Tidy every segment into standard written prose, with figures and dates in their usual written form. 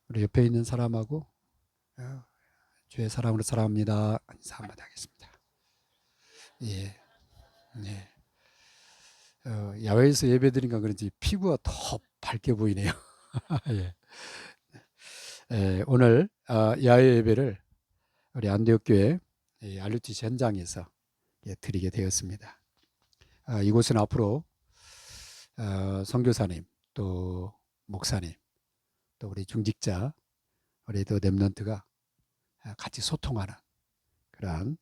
우리 옆에 있는 사람하고 주의 사랑으로 사랑합니다. 인사 한마디 하겠습니다. 예, 네. 야외에서 예배드리니까 그런지 피부가 더 밝게 보이네요. 예. 오늘 야외 예배를 우리 안디옥교회 RUTC 현장에서 드리게 되었습니다. 이곳은 앞으로 선교사님, 또 목사님, 또 우리 중직자, 우리 또 렘넌트가 같이 소통하는 그러한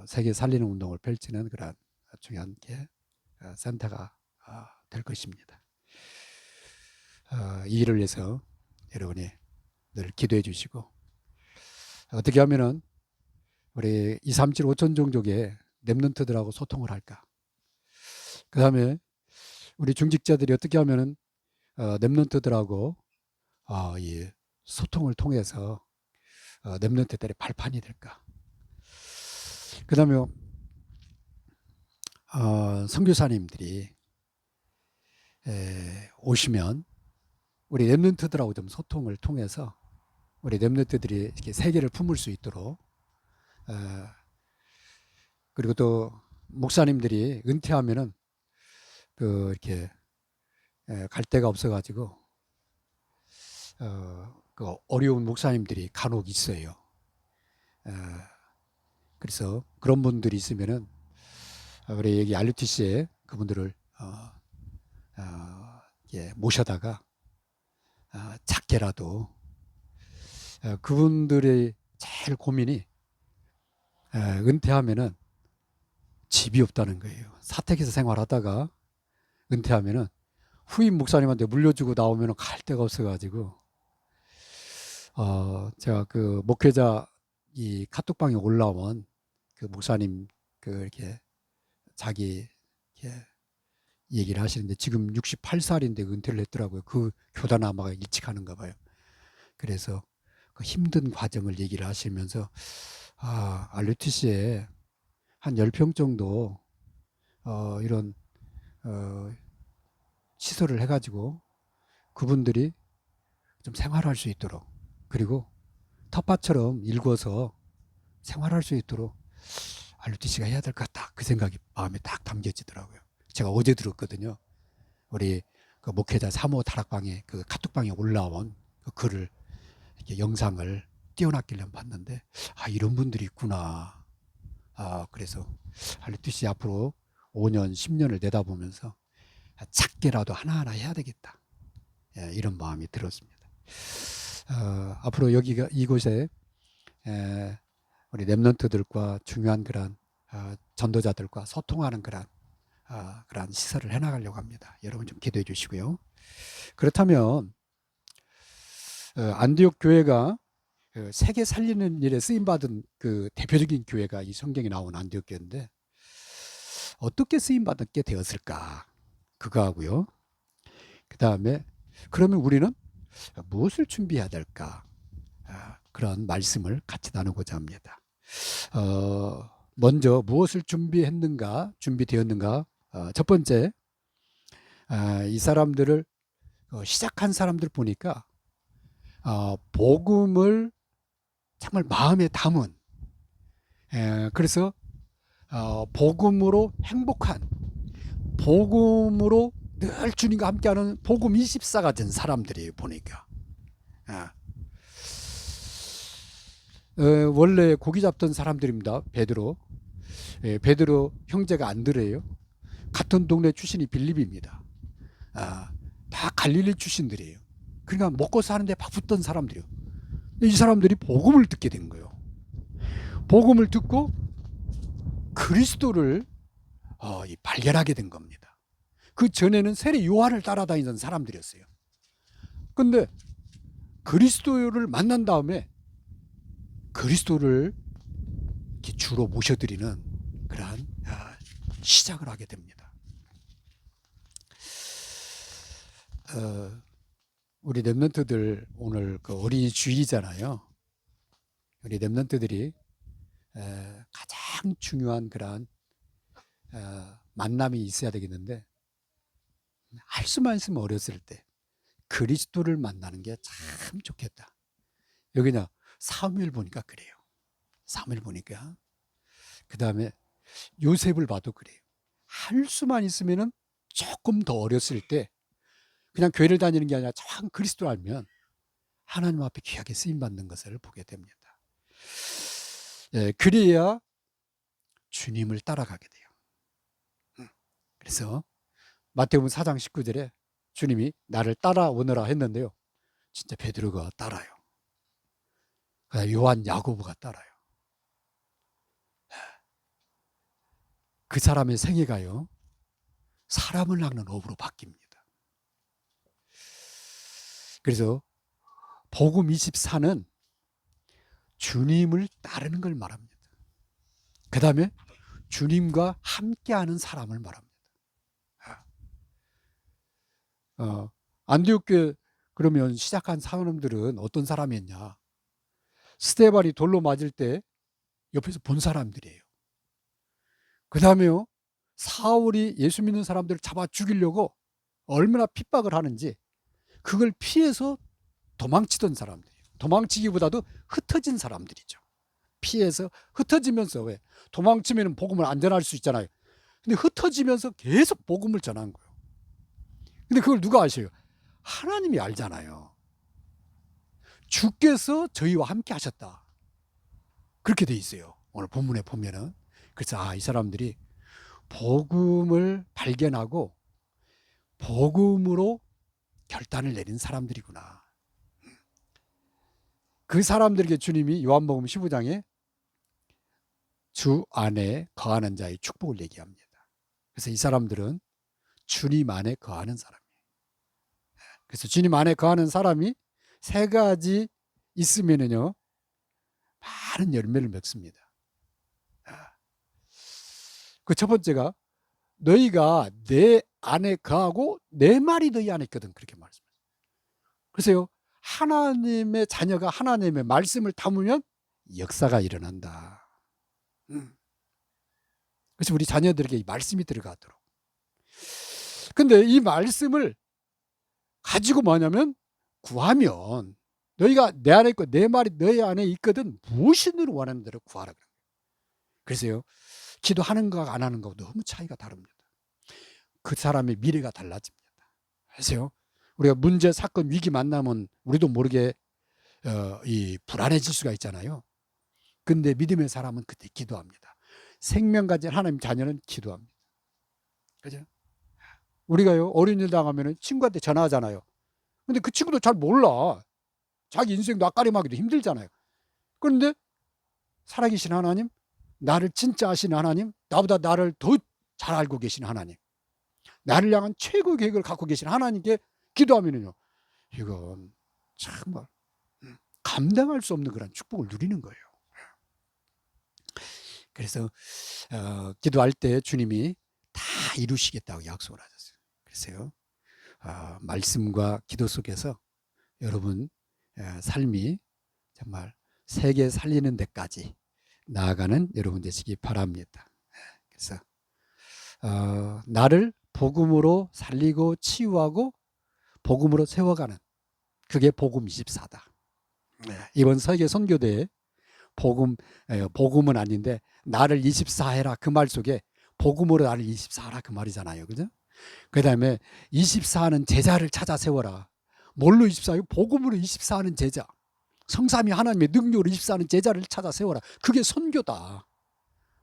세계 살리는 운동을 펼치는 그러한 중요한 센터가 될 것입니다. 이 일을 위해서 여러분이 늘 기도해 주시고, 어떻게 하면은 우리 237 5천 종족의 렘넌트들하고 소통을 할까? 그 다음에 우리 중직자들이 어떻게 하면은 렘넌트들하고 이 소통을 통해서 렘넌트들의 발판이 될까? 그 다음에 선교사님들이 오시면 우리 렘넌트들하고 좀 소통을 통해서 우리 렘넌트들이 이렇게 세계를 품을 수 있도록, 그리고 또 목사님들이 은퇴하면은 그 이렇게 갈 데가 없어가지고 그 어려운 목사님들이 간혹 있어요. 그래서 그런 분들이 있으면은 우리 여기 RUTC에 그분들을 모셔다가 작게라도 그분들의 제일 고민이 은퇴하면은 집이 없다는 거예요. 사택에서 생활하다가 은퇴하면은 후임 목사님한테 물려주고 나오면 갈 데가 없어가지고 제가 그 목회자 이 카톡방에 올라온 그 목사님 그 이렇게 자기 이렇게 얘기를 하시는데 지금 68살인데 은퇴를 했더라고요. 그 교단 아마가 일찍 하는가 봐요. 그래서 그 힘든 과정을 얘기를 하시면서 RUTC에 한 10평 정도 이런 시설을 해가지고 그분들이 좀 생활할 수 있도록, 그리고 텃밭처럼 일궈서 생활할 수 있도록 RUTC가 해야 될 것 같다. 그 생각이 마음에 딱 담겨지더라고요. 제가 어제 들었거든요. 우리 그 목회자 3호 다락방에 그 카톡방에 올라온 그 글을 이렇게 영상을 띄워놨길래 봤는데 이런 분들이 있구나. 그래서 RUTC 앞으로 5년, 10년을 내다보면서 작게라도 하나하나 해야 되겠다. 이런 마음이 들었습니다. 앞으로 여기가 이곳에 우리 렘넌트들과 중요한 그런 전도자들과 소통하는 그런 시설을 해나가려고 합니다. 여러분 좀 기도해 주시고요. 그렇다면 안디옥 교회가 세계 살리는 일에 쓰임 받은 그 대표적인 교회가 이 성경에 나온 안디옥 교회인데 어떻게 쓰임 받게 되었을까? 그거 하고요. 그 다음에 그러면 우리는 무엇을 준비해야 될까? 그런 말씀을 같이 나누고자 합니다. 먼저 무엇을 준비되었는가? 첫 번째, 이 사람들을 시작한 사람들 보니까 복음을 정말 마음에 담은, 그래서 복음으로 행복한, 복음으로 늘 주님과 함께하는 복음 24가 된 사람들이에요. 보니까 원래 고기 잡던 사람들입니다. 베드로 형제가 안드레예요. 같은 동네 출신이 빌립입니다. 다 갈릴리 출신들이에요. 그러니까 먹고 사는데 바쁘던 사람들이에요. 이 사람들이 복음을 듣게 된 거예요. 복음을 듣고 그리스도를 발견하게 된 겁니다. 그 전에는 세례 요한을 따라다니던 사람들이었어요. 근데 그리스도를 만난 다음에 그리스도를 주로 모셔드리는 그러한 시작을 하게 됩니다. 우리 렘넌트들 오늘 그 어린이 주일이잖아요. 우리 렘넌트들이 가장 중요한 그러한 만남이 있어야 되겠는데 할 수만 있으면 어렸을 때 그리스도를 만나는 게 참 좋겠다. 여기냐 사무엘 보니까 그래요. 사무엘 보니까 그 다음에 요셉을 봐도 그래요. 할 수만 있으면은 조금 더 어렸을 때 그냥 교회를 다니는 게 아니라 참 그리스도를 알면 하나님 앞에 귀하게 쓰임 받는 것을 보게 됩니다. 예, 그래야 주님을 따라가게 돼요. 그래서 마태복음 4장 19절에 주님이 나를 따라오너라 했는데요. 진짜 베드로가 따라요. 요한, 야고보가 따라요. 그 사람의 생애가요, 사람을 낚는 어부로 바뀝니다. 그래서 복음 24는 주님을 따르는 걸 말합니다. 그 다음에 주님과 함께하는 사람을 말합니다. 안디옥 교회 그러면 시작한 사람들은 어떤 사람이었냐? 스데반이 돌로 맞을 때 옆에서 본 사람들이에요. 그 다음에요, 사울이 예수 믿는 사람들을 잡아 죽이려고 얼마나 핍박을 하는지 그걸 피해서 도망치던 사람들이에요. 도망치기보다도 흩어진 사람들이죠. 피해서 흩어지면서, 왜? 도망치면 복음을 안 전할 수 있잖아요. 근데 흩어지면서 계속 복음을 전한 거예요. 근데 그걸 누가 아셔요? 하나님이 알잖아요. 주께서 저희와 함께 하셨다. 그렇게 돼 있어요. 오늘 본문에 보면은. 그래서 이 사람들이 복음을 발견하고 복음으로 결단을 내린 사람들이구나. 그 사람들에게 주님이 요한복음 15장에 주 안에 거하는 자의 축복을 얘기합니다. 그래서 이 사람들은 주님 안에 거하는 사람이에요. 그래서 주님 안에 거하는 사람이 세 가지 있으면은요, 많은 열매를 맺습니다. 그 첫 번째가 너희가 내 안에 거하고 내 말이 너희 안에 있거든, 그렇게 말씀하세요. 그래서요, 하나님의 자녀가 하나님의 말씀을 담으면 역사가 일어난다. 그래서 우리 자녀들에게 이 말씀이 들어가도록. 근데 이 말씀을 가지고 뭐냐면 구하면 너희가 내 안에 있고 내 말이 너희 안에 있거든 무엇이든 원하는 대로 구하라. 그래서요, 기도하는 거와 안 하는 거하고 너무 차이가 다릅니다. 그 사람의 미래가 달라집니다. 그래서요, 우리가 문제, 사건, 위기 만나면 우리도 모르게 이 불안해질 수가 있잖아요. 근데 믿음의 사람은 그때 기도합니다. 생명 가진 하나님 자녀는 기도합니다. 그죠? 우리가요, 어려운 일 당하면 친구한테 전화하잖아요. 근데 그 친구도 잘 몰라. 자기 인생도 앞가림하기도 힘들잖아요. 그런데 살아계신 하나님, 나를 진짜 아시는 하나님, 나보다 나를 더 잘 알고 계신 하나님, 나를 향한 최고 계획을 갖고 계신 하나님께 기도하면요, 이건 정말 감당할 수 없는 그런 축복을 누리는 거예요. 그래서 기도할 때 주님이 다 이루시겠다고 약속을 하셨어요. 그래서요, 말씀과 기도 속에서 여러분 삶이 정말 세계 살리는 데까지 나아가는 여러분 되시기 바랍니다. 그래서 나를 복음으로 살리고 치유하고 복음으로 세워가는, 그게 복음 24다. 이번 세계 선교대에 복음은 아닌데 나를 24해라 그 말 속에 복음으로 나를 24하라 그 말이잖아요. 그죠? 그 다음에 24하는 제자를 찾아 세워라. 뭘로 24해요? 복음으로 24하는 제자. 성삼위 하나님의 능력으로 24하는 제자를 찾아 세워라. 그게 선교다.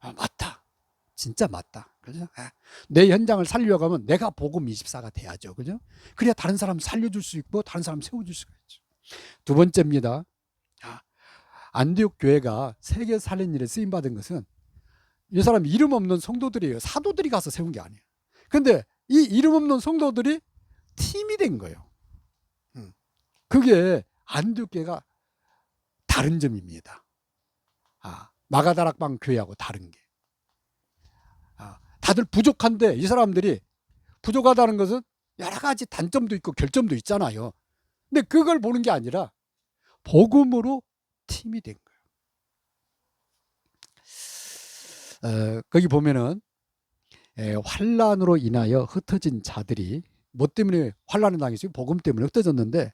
맞다. 진짜 맞다. 그죠? 내 현장을 살려고 하면 내가 복음 24가 돼야죠. 그죠? 그래야 다른 사람 살려줄 수 있고 다른 사람 세워줄 수가 있죠. 두 번째입니다. 안디옥 교회가 세계 살린 일에 쓰임 받은 것은 이 사람 이름 없는 성도들이에요. 사도들이 가서 세운 게 아니에요. 근데 이 이름 없는 성도들이 팀이 된 거예요. 그게 안디옥 교회가 다른 점입니다. 마가다락방 교회하고 다른 게. 다들 부족한데 이 사람들이 부족하다는 것은 여러 가지 단점도 있고 결점도 있잖아요. 근데 그걸 보는 게 아니라 복음으로 팀이 된 거예요. 거기 보면은 환난으로 인하여 흩어진 자들이 뭐 때문에 환란을 당했어요? 복음 때문에 흩어졌는데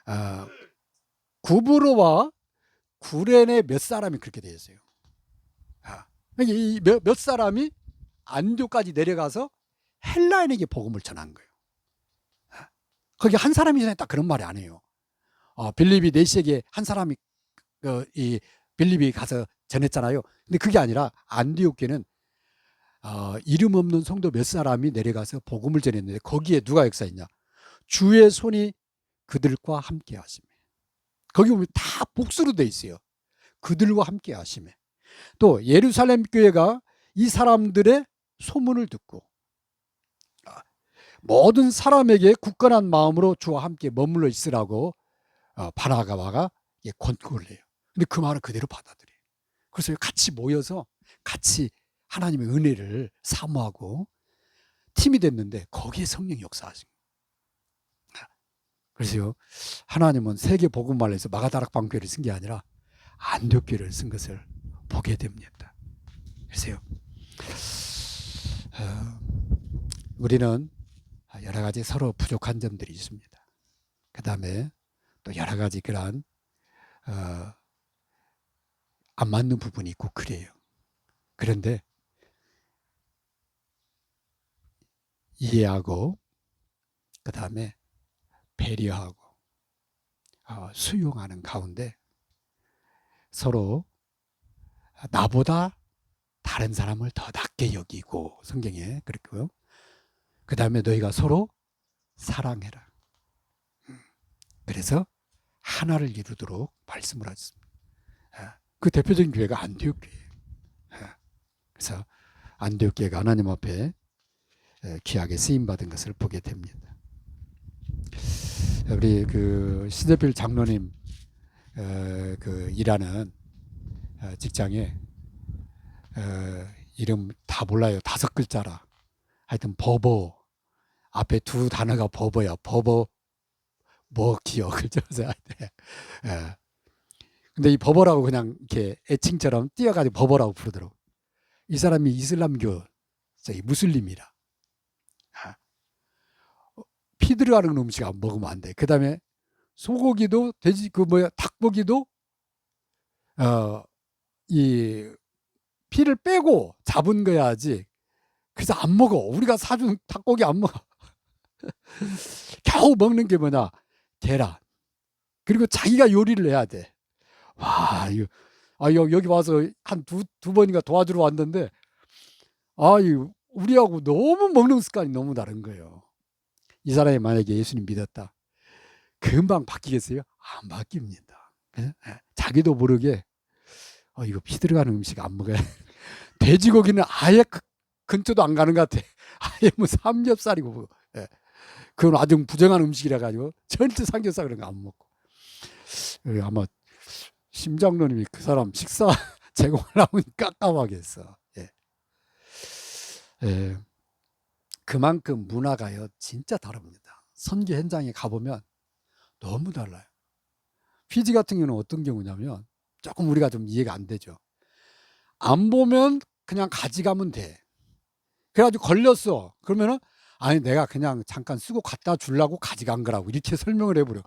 아, 구브로와 구레네 몇 사람이 그렇게 되어 있어요. 몇 사람이 안디옥까지 내려가서 헬라인에게 복음을 전한 거예요. 거기 한 사람이 전했다 그런 말이 아니에요. 빌립이 네시에게 한 사람이 이 빌립이 가서 전했잖아요. 근데 그게 아니라 안디옥 교회는 이름 없는 성도 몇 사람이 내려가서 복음을 전했는데 거기에 누가 역사했냐? 주의 손이 그들과 함께 하시매. 거기 보면 다 복수로 돼 있어요. 그들과 함께 하시매. 또 예루살렘 교회가 이 사람들의 소문을 듣고 모든 사람에게 굳건한 마음으로 주와 함께 머물러 있으라고 바나바가 권고를 해요. 근데 그 말을 그대로 받아들여요. 그래서 같이 모여서 같이 하나님의 은혜를 사모하고 팀이 됐는데 거기에 성령이 역사하신 거예요. 그래서 하나님은 세계 복음만을 해서 마가다락 방교를 쓴 게 아니라 안디옥교를 쓴 것을 보게 됩니다. 그래서 우리는 여러 가지 서로 부족한 점들이 있습니다. 그 다음에 또 여러 가지 그런 안 맞는 부분이 있고 그래요. 그런데 이해하고 그 다음에 배려하고 수용하는 가운데 서로 나보다 다른 사람을 더 낮게 여기고 성경에 그랬고요. 그 다음에 너희가 서로 사랑해라. 그래서 하나를 이루도록 말씀을 하셨습니다. 그 대표적인 교회가 안디옥 교회예요. 그래서 안디옥 교회가 하나님 앞에 귀하게 쓰임 받은 것을 보게 됩니다. 우리 그 신대필 장로님 그 일하는 직장에 이름 다 몰라요. 5글자라. 하여튼 버버 앞에 2 단어가 버버야. 버버 뭐 기억을 줘서 근데 이 버버라고 그냥 이렇게 애칭처럼 띄어가지고 버버라고 부르더라고. 이 사람이 이슬람교 무슬림이라. 피 들어가는 음식 안 먹으면 안 돼. 그 다음에 소고기도 돼지 닭고기도 이 피를 빼고 잡은 거야지. 그래서 안 먹어. 우리가 사준 닭고기 안 먹어. 겨우 먹는 게 뭐냐? 계란. 그리고 자기가 요리를 해야 돼. 와, 이거 여기 와서 한 두 번인가 도와주러 왔는데 우리하고 너무 먹는 습관이 너무 다른 거예요. 이 사람이 만약에 예수님 믿었다. 금방 바뀌겠어요? 안 바뀝니다. 자기도 모르게 이거 피 들어가는 음식 안 먹어야 돼지고기는 아예 근처도 안 가는 것 같아. 아예 뭐 삼겹살이고 그건 아주 부정한 음식이라 가지고 절대 삼겹살 그런 거 안 먹고. 아마 심장로님이 그 사람 식사 제공하려면 깝깝하겠어. 그만큼 문화가요 진짜 다릅니다. 선교 현장에 가보면 너무 달라요. 피지 같은 경우는 어떤 경우냐면 조금 우리가 좀 이해가 안 되죠. 안 보면 그냥 가져가면 돼. 그래가지고 걸렸어. 그러면은 아니 내가 그냥 잠깐 쓰고 갖다 주려고 가져간 거라고 이렇게 설명을 해버려.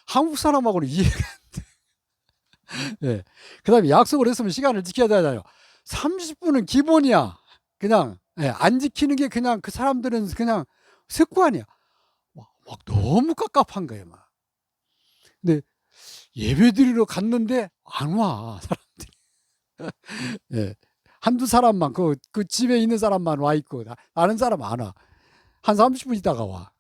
한국 사람하고는 이해가 안 돼. 그 다음에 약속을 했으면 시간을 지켜야 되잖아요. 30분은 기본이야. 그냥 안 지키는 게 그냥 그 사람들은 그냥 습관이야. 막 너무 깝깝한 거예요. 막. 근데 예배 드리러 갔는데 안 와 사람들이. 한두 사람만 그 집에 있는 사람만 와 있고 다른 사람 안 와. 한 30분 있다가 와.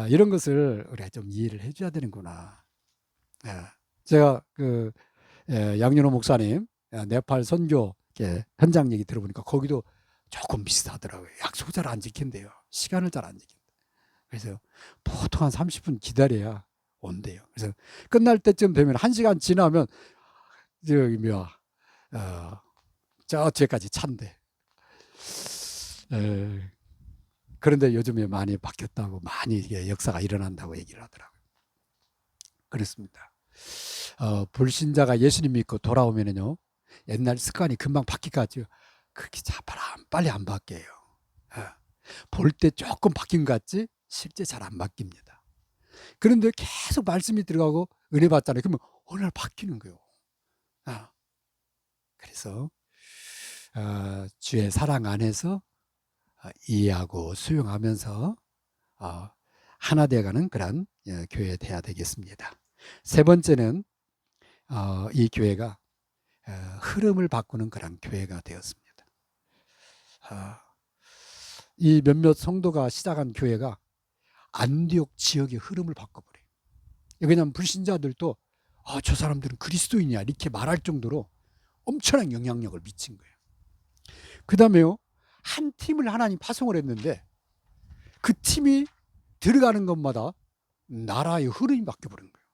이런 것을 우리가 좀 이해를 해줘야 되는구나. 제가 그 양윤호 목사님 네팔 선교 현장 얘기 들어보니까 거기도 조금 비슷하더라고요. 약속 잘 안 지킨대요. 시간을 잘 안 지킨다. 그래서 보통 한 30분 기다려야 온대요. 그래서 끝날 때쯤 되면 1시간 지나면 저기 저 뒤에까지 찬대. 그런데 요즘에 많이 바뀌었다고 많이 역사가 일어난다고 얘기를 하더라고요. 그렇습니다. 불신자가 예수님 믿고 돌아오면은요 옛날 습관이 금방 바뀌까지 그렇게 빨리 안 바뀌어요. 볼 때 조금 바뀐 것 같지 실제 잘 안 바뀝니다. 그런데 계속 말씀이 들어가고 은혜 받잖아요. 그러면 어느 날 바뀌는 거예요. 그래서 주의 사랑 안에서 이해하고 수용하면서 하나 되어가는 그런 교회 돼야 되겠습니다. 세 번째는 이 교회가 흐름을 바꾸는 그런 교회가 되었습니다. 이 몇몇 성도가 시작한 교회가 안디옥 지역의 흐름을 바꿔버려요. 왜냐하면 불신자들도 저 사람들은 그리스도인이야 이렇게 말할 정도로 엄청난 영향력을 미친 거예요. 그 다음에요, 한 팀을 하나님 파송을 했는데 그 팀이 들어가는 것마다 나라의 흐름이 바뀌어버린 거예요.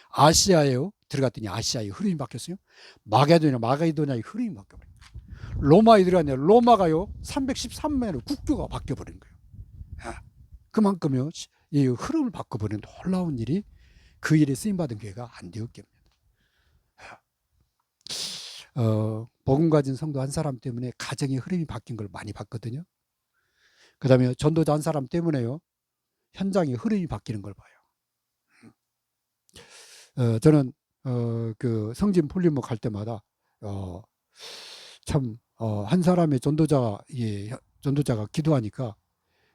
아시아에요 들어갔더니 아시아의 흐름이 바뀌었어요. 마게도냐의 흐름이 바뀌어버린 거예요. 로마에 들어갔냐 로마가요 313년에 국교가 바뀌어버린 거예요. 그만큼요 이 흐름을 바꿔버리는 놀라운 일이 그 일에 쓰임받은 교회가 안디옥교입니다. 복음 가진 성도 한 사람 때문에 가정의 흐름이 바뀐 걸 많이 봤거든요. 그 다음에 전도자 한 사람 때문에요 현장의 흐름이 바뀌는 걸 봐요. 저는 그 성진 폴리목 할 때마다 참 한 사람의 전도자가 기도하니까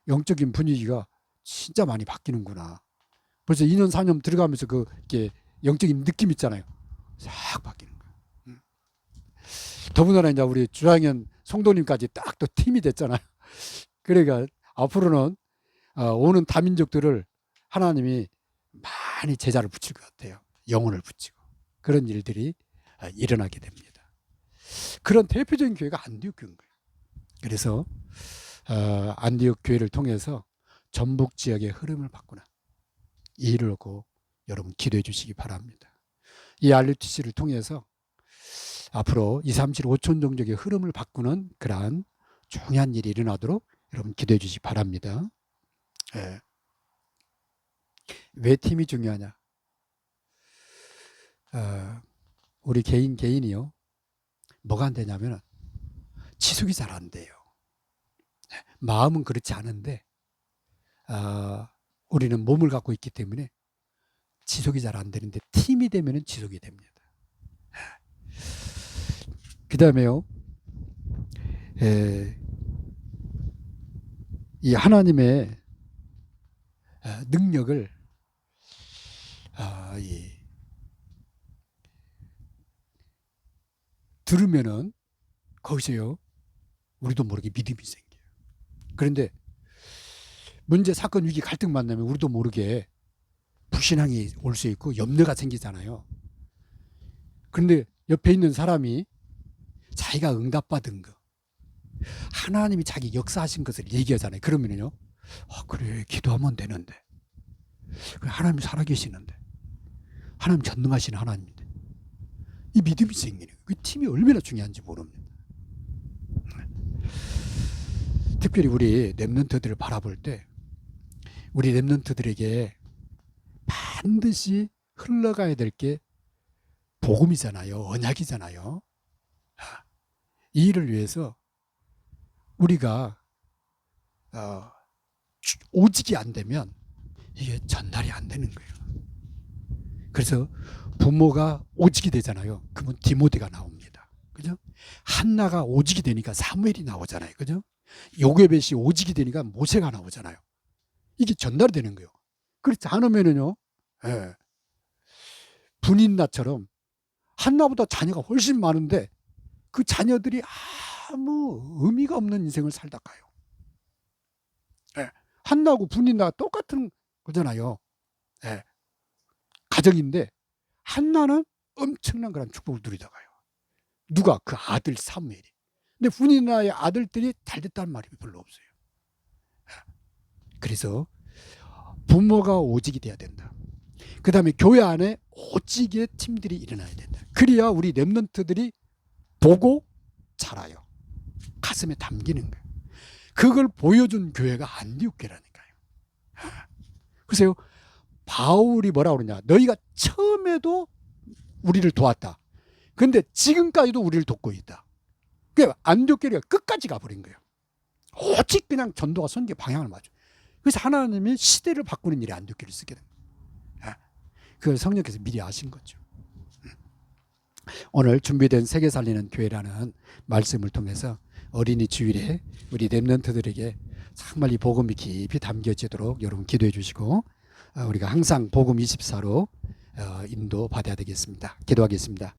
영적인 분위기가 진짜 많이 바뀌는구나. 벌써 2년 4년 들어가면서 이게 영적인 느낌 있잖아요. 싹 바뀌는 거예요. 더군다나 이제 우리 주장현 성도님까지 딱 또 팀이 됐잖아요. 그러니까 앞으로는 오는 다민족들을 하나님이 많이 제자를 붙일 것 같아요. 영혼을 붙이고 그런 일들이 일어나게 됩니다. 그런 대표적인 교회가 안디옥 교회인 거예요. 그래서 안디옥 교회를 통해서 전북 지역의 흐름을 바꾸는 이루고 여러분 기도해 주시기 바랍니다. 이 RUTC를 통해서 앞으로 2, 3, 7, 5천 종족의 흐름을 바꾸는 그러한 중요한 일이 일어나도록 여러분 기도해 주시기 바랍니다. 왜 팀이 중요하냐? 우리 개인이요 뭐가 안 되냐면 지속이 잘 안 돼요. 마음은 그렇지 않은데 우리는 몸을 갖고 있기 때문에 지속이 잘 안 되는데 팀이 되면 지속이 됩니다. 그 다음에요 이 하나님의 능력을 들으면은 거기서요 우리도 모르게 믿음이 생겨요. 그런데 문제, 사건, 위기, 갈등 만나면 우리도 모르게 불신앙이 올 수 있고 염려가 생기잖아요. 그런데 옆에 있는 사람이 자기가 응답받은 거, 하나님이 자기 역사하신 것을 얘기하잖아요. 그러면요, 그래, 기도하면 되는데, 그래, 하나님이 살아계시는데, 하나님 전능하신 하나님인데, 이 믿음이 생기는 거예요. 그 팀이 얼마나 중요한지 모릅니다. 특별히 우리 렘넌트들을 바라볼 때, 우리 렘넌트들에게 반드시 흘러가야 될 게 복음이잖아요. 언약이잖아요. 이 일을 위해서 우리가 오직이 안 되면 이게 전달이 안 되는 거예요. 그래서 부모가 오직이 되잖아요. 그러면 디모데가 나옵니다. 그죠? 한나가 오직이 되니까 사무엘이 나오잖아요. 그죠? 요게벳이 오직이 되니까 모세가 나오잖아요. 이게 전달이 되는 거예요. 그렇지 않으면은요, 분인나처럼 한나보다 자녀가 훨씬 많은데 그 자녀들이 아무 의미가 없는 인생을 살다 가요. 한나하고 분인나가 똑같은 거잖아요. 가정인데 한나는 엄청난 그런 축복을 누리다 가요. 누가? 그 아들 사무엘이. 근데 분인나의 아들들이 잘 됐다는 말이 별로 없어요. 그래서 부모가 오직이 돼야 된다. 그 다음에 교회 안에 오직의 팀들이 일어나야 된다. 그래야 우리 렘넌트들이 보고 자라요. 가슴에 담기는 거예요. 그걸 보여준 교회가 안디옥 교회라니까요. 그래서 바울이 뭐라 그러냐? 너희가 처음에도 우리를 도왔다. 근데 지금까지도 우리를 돕고 있다. 그러니까 안디옥 교회가 끝까지 가버린 거예요. 오직 그냥 전도가 선교 방향을 맞춰. 그래서 하나님이 시대를 바꾸는 일에 안도기를 쓰게 됩니다. 그걸 성령께서 미리 아신 거죠. 오늘 준비된 세계 살리는 교회라는 말씀을 통해서 어린이 주일에 우리 렘넌트들에게 정말 이 복음이 깊이 담겨지도록 여러분 기도해 주시고, 우리가 항상 복음 24로 인도받아야 되겠습니다. 기도하겠습니다.